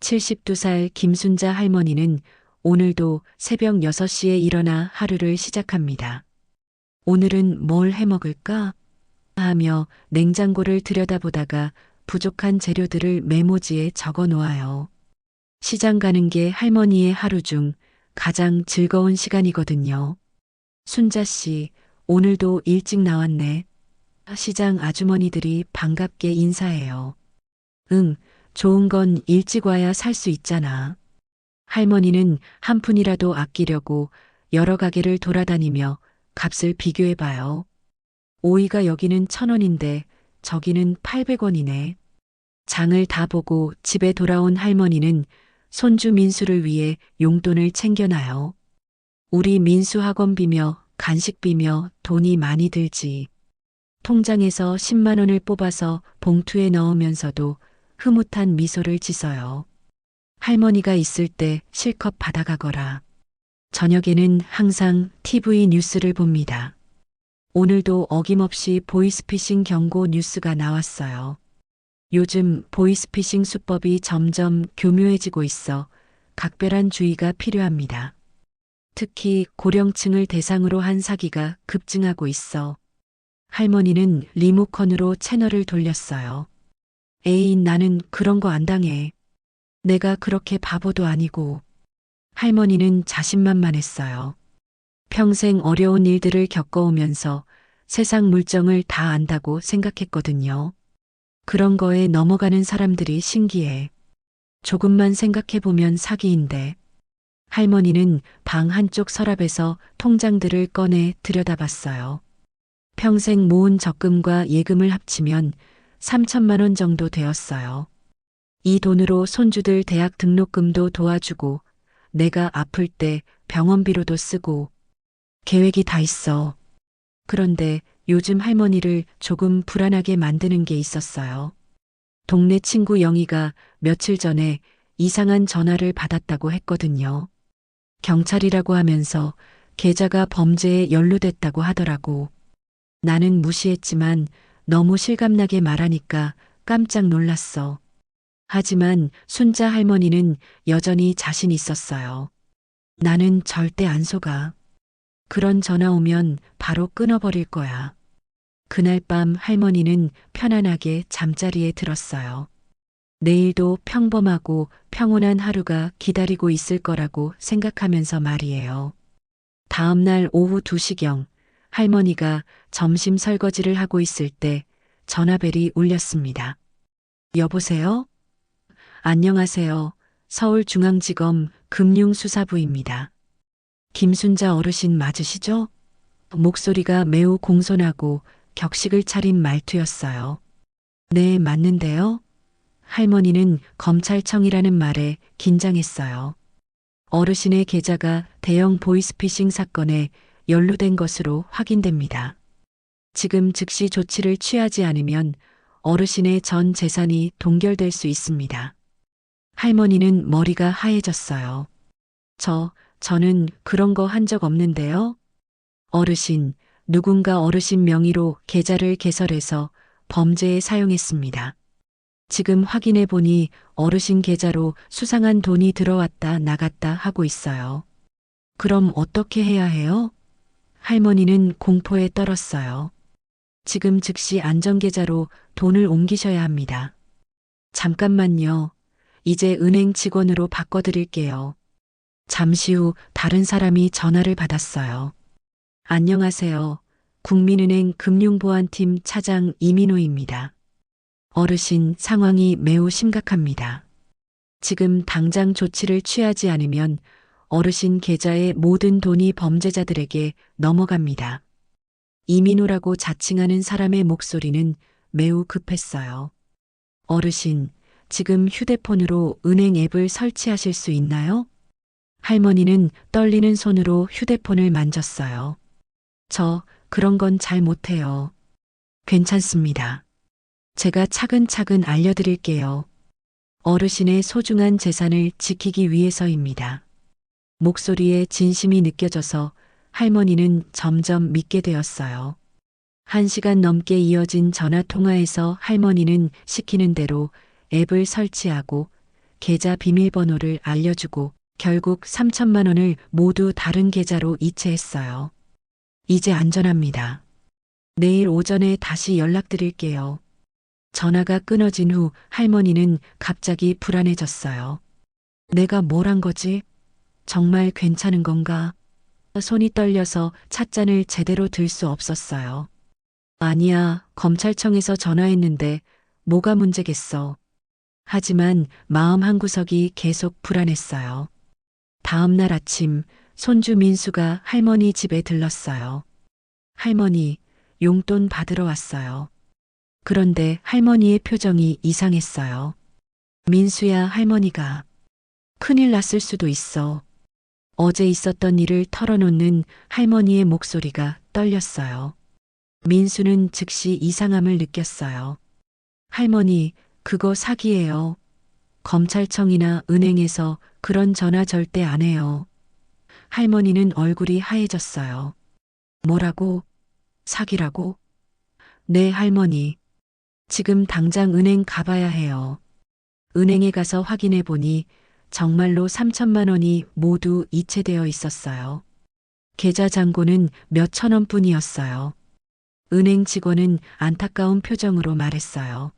72살 김순자 할머니는 오늘도 새벽 6시에 일어나 하루를 시작합니다. 오늘은 뭘 해 먹을까? 하며 냉장고를 들여다보다가 부족한 재료들을 메모지에 적어 놓아요. 시장 가는 게 할머니의 하루 중 가장 즐거운 시간이거든요. 순자 씨, 오늘도 일찍 나왔네. 시장 아주머니들이 반갑게 인사해요. 응, 좋은 건 일찍 와야 살 수 있잖아. 할머니는 한 푼이라도 아끼려고 여러 가게를 돌아다니며 값을 비교해봐요. 오이가 여기는 1,000원인데 저기는 800원이네. 장을 다 보고 집에 돌아온 할머니는 손주 민수를 위해 용돈을 챙겨놔요. 우리 민수 학원비며 간식비며 돈이 많이 들지. 통장에서 10만 원을 뽑아서 봉투에 넣으면서도 흐뭇한 미소를 짓어요. 할머니가 있을 때 실컷 받아가거라. 저녁에는 항상 TV 뉴스를 봅니다. 오늘도 어김없이 보이스피싱 경고 뉴스가 나왔어요. 요즘 보이스피싱 수법이 점점 교묘해지고 있어 각별한 주의가 필요합니다. 특히 고령층을 대상으로 한 사기가 급증하고 있어 할머니는 리모컨으로 채널을 돌렸어요. 에이, 나는 그런 거 안 당해. 내가 그렇게 바보도 아니고. 할머니는 자신만만했어요. 평생 어려운 일들을 겪어오면서 세상 물정을 다 안다고 생각했거든요. 그런 거에 넘어가는 사람들이 신기해. 조금만 생각해보면 사기인데. 할머니는 방 한쪽 서랍에서 통장들을 꺼내 들여다봤어요. 평생 모은 적금과 예금을 합치면 3천만 원 정도 되었어요. 이 돈으로 손주들 대학 등록금도 도와주고 내가 아플 때 병원비로도 쓰고 계획이 다 있어. 그런데 요즘 할머니를 조금 불안하게 만드는 게 있었어요. 동네 친구 영희가 며칠 전에 이상한 전화를 받았다고 했거든요. 경찰이라고 하면서 계좌가 범죄에 연루됐다고 하더라고. 나는 무시했지만 너무 실감나게 말하니까 깜짝 놀랐어. 하지만 순자 할머니는 여전히 자신 있었어요. 나는 절대 안 속아. 그런 전화 오면 바로 끊어버릴 거야. 그날 밤 할머니는 편안하게 잠자리에 들었어요. 내일도 평범하고 평온한 하루가 기다리고 있을 거라고 생각하면서 말이에요. 다음 날 오후 2시경 할머니가 점심 설거지를 하고 있을 때 전화벨이 울렸습니다. 여보세요? 안녕하세요. 서울중앙지검 금융수사부입니다. 김순자 어르신 맞으시죠? 목소리가 매우 공손하고 격식을 차린 말투였어요. 네, 맞는데요. 할머니는 검찰청이라는 말에 긴장했어요. 어르신의 계좌가 대형 보이스피싱 사건에 연루된 것으로 확인됩니다. 지금 즉시 조치를 취하지 않으면 어르신의 전 재산이 동결될 수 있습니다. 할머니는 머리가 하얘졌어요. 저는 그런 거 한 적 없는데요. 어르신, 누군가 어르신 명의로 계좌를 개설해서 범죄에 사용했습니다. 지금 확인해 보니 어르신 계좌로 수상한 돈이 들어왔다 나갔다 하고 있어요. 그럼 어떻게 해야 해요? 할머니는 공포에 떨었어요. 지금 즉시 안전계좌로 돈을 옮기셔야 합니다. 잠깐만요. 이제 은행 직원으로 바꿔드릴게요. 잠시 후 다른 사람이 전화를 받았어요. 안녕하세요. 국민은행 금융보안팀 차장 이민호입니다. 어르신 상황이 매우 심각합니다. 지금 당장 조치를 취하지 않으면 어르신 계좌의 모든 돈이 범죄자들에게 넘어갑니다. 이민호라고 자칭하는 사람의 목소리는 매우 급했어요. 어르신, 지금 휴대폰으로 은행 앱을 설치하실 수 있나요? 할머니는 떨리는 손으로 휴대폰을 만졌어요. 그런 건 잘 못해요. 괜찮습니다. 제가 차근차근 알려드릴게요. 어르신의 소중한 재산을 지키기 위해서입니다. 목소리에 진심이 느껴져서 할머니는 점점 믿게 되었어요. 1시간 넘게 이어진 전화 통화에서 할머니는 시키는 대로 앱을 설치하고 계좌 비밀번호를 알려주고 결국 3천만 원을 모두 다른 계좌로 이체했어요. 이제 안전합니다. 내일 오전에 다시 연락드릴게요. 전화가 끊어진 후 할머니는 갑자기 불안해졌어요. 내가 뭘 한 거지? 정말 괜찮은 건가? 손이 떨려서 찻잔을 제대로 들 수 없었어요. 아니야, 검찰청에서 전화했는데 뭐가 문제겠어. 하지만 마음 한구석이 계속 불안했어요. 다음 날 아침 손주 민수가 할머니 집에 들렀어요. 할머니, 용돈 받으러 왔어요. 그런데 할머니의 표정이 이상했어요. 민수야, 할머니가 큰일 났을 수도 있어. 어제 있었던 일을 털어놓는 할머니의 목소리가 떨렸어요. 민수는 즉시 이상함을 느꼈어요. 할머니, 그거 사기예요. 검찰청이나 은행에서 그런 전화 절대 안 해요. 할머니는 얼굴이 하얘졌어요. 뭐라고? 사기라고? 네, 할머니. 지금 당장 은행 가봐야 해요. 은행에 가서 확인해 보니 정말로 3천만 원이 모두 이체되어 있었어요. 계좌 잔고는 몇천 원뿐이었어요. 은행 직원은 안타까운 표정으로 말했어요.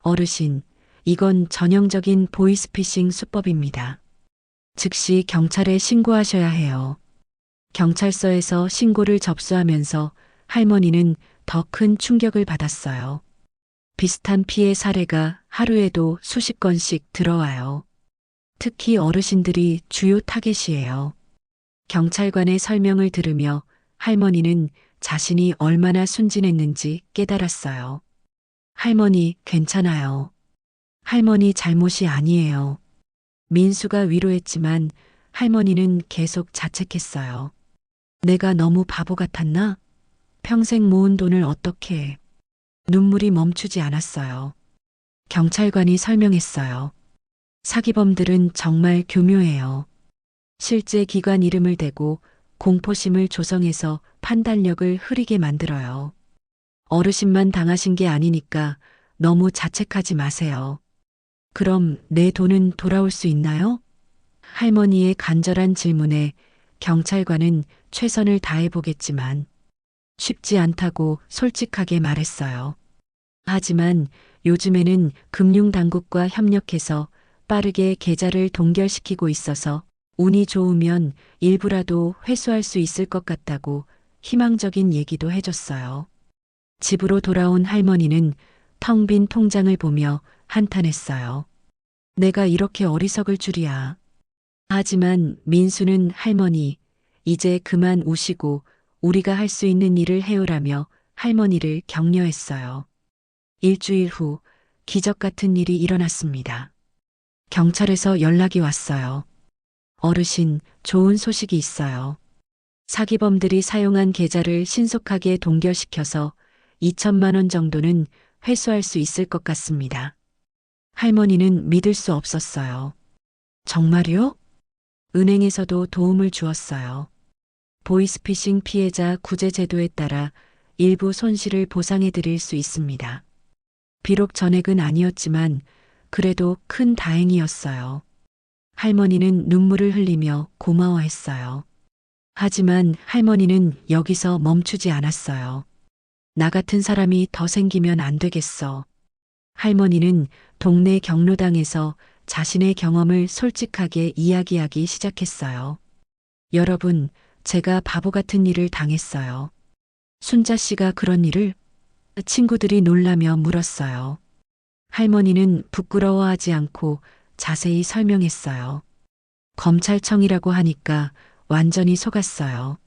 어르신, 이건 전형적인 보이스피싱 수법입니다. 즉시 경찰에 신고하셔야 해요. 경찰서에서 신고를 접수하면서 할머니는 더 큰 충격을 받았어요. 비슷한 피해 사례가 하루에도 수십 건씩 들어와요. 특히 어르신들이 주요 타겟이에요. 경찰관의 설명을 들으며 할머니는 자신이 얼마나 순진했는지 깨달았어요. 할머니, 괜찮아요. 할머니 잘못이 아니에요. 민수가 위로했지만 할머니는 계속 자책했어요. 내가 너무 바보 같았나? 평생 모은 돈을 어떻게 해? 눈물이 멈추지 않았어요. 경찰관이 설명했어요. 사기범들은 정말 교묘해요. 실제 기관 이름을 대고 공포심을 조성해서 판단력을 흐리게 만들어요. 어르신만 당하신 게 아니니까 너무 자책하지 마세요. 그럼 내 돈은 돌아올 수 있나요? 할머니의 간절한 질문에 경찰관은 최선을 다해보겠지만 쉽지 않다고 솔직하게 말했어요. 하지만 요즘에는 금융당국과 협력해서 빠르게 계좌를 동결시키고 있어서 운이 좋으면 일부라도 회수할 수 있을 것 같다고 희망적인 얘기도 해줬어요. 집으로 돌아온 할머니는 텅 빈 통장을 보며 한탄했어요. 내가 이렇게 어리석을 줄이야. 하지만 민수는 할머니, 이제 그만 우시고 우리가 할 수 있는 일을 해오라며 할머니를 격려했어요. 일주일 후 기적 같은 일이 일어났습니다. 경찰에서 연락이 왔어요. 어르신, 좋은 소식이 있어요. 사기범들이 사용한 계좌를 신속하게 동결시켜서 2천만 원 정도는 회수할 수 있을 것 같습니다. 할머니는 믿을 수 없었어요. 정말요? 은행에서도 도움을 주었어요. 보이스피싱 피해자 구제 제도에 따라 일부 손실을 보상해 드릴 수 있습니다. 비록 전액은 아니었지만 그래도 큰 다행이었어요. 할머니는 눈물을 흘리며 고마워했어요. 하지만 할머니는 여기서 멈추지 않았어요. 나 같은 사람이 더 생기면 안 되겠어. 할머니는 동네 경로당에서 자신의 경험을 솔직하게 이야기하기 시작했어요. 여러분, 제가 바보 같은 일을 당했어요. 순자 씨가 그런 일을? 친구들이 놀라며 물었어요. 할머니는 부끄러워하지 않고 자세히 설명했어요. 검찰청이라고 하니까 완전히 속았어요.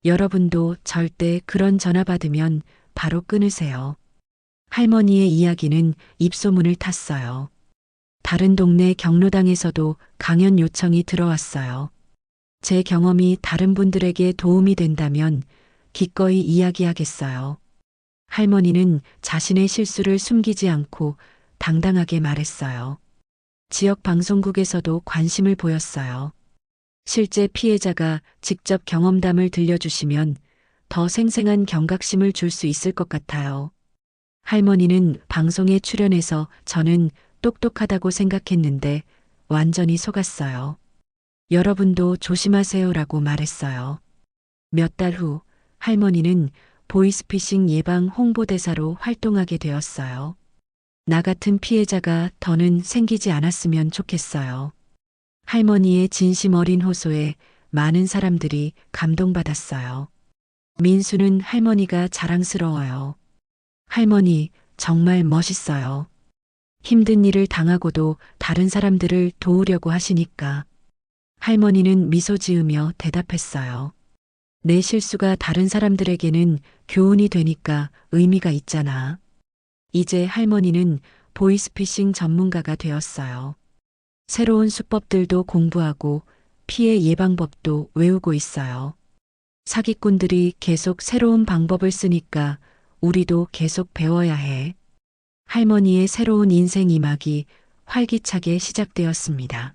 여러분도 절대 그런 전화 받으면 바로 끊으세요. 할머니의 이야기는 입소문을 탔어요. 다른 동네 경로당에서도 강연 요청이 들어왔어요. 제 경험이 다른 분들에게 도움이 된다면 기꺼이 이야기하겠어요. 할머니는 자신의 실수를 숨기지 않고 당당하게 말했어요. 지역 방송국에서도 관심을 보였어요. 실제 피해자가 직접 경험담을 들려주시면 더 생생한 경각심을 줄 수 있을 것 같아요. 할머니는 방송에 출연해서 저는 똑똑하다고 생각했는데 완전히 속았어요. 여러분도 조심하세요라고 말했어요. 몇 달 후 할머니는 보이스피싱 예방 홍보대사로 활동하게 되었어요. 나 같은 피해자가 더는 생기지 않았으면 좋겠어요. 할머니의 진심 어린 호소에 많은 사람들이 감동받았어요. 민수는 할머니가 자랑스러워요. 할머니, 정말 멋있어요. 힘든 일을 당하고도 다른 사람들을 도우려고 하시니까. 할머니는 미소 지으며 대답했어요. 내 실수가 다른 사람들에게는 교훈이 되니까 의미가 있잖아. 이제 할머니는 보이스피싱 전문가가 되었어요. 새로운 수법들도 공부하고 피해 예방법도 외우고 있어요. 사기꾼들이 계속 새로운 방법을 쓰니까 우리도 계속 배워야 해. 할머니의 새로운 인생 이막이 활기차게 시작되었습니다.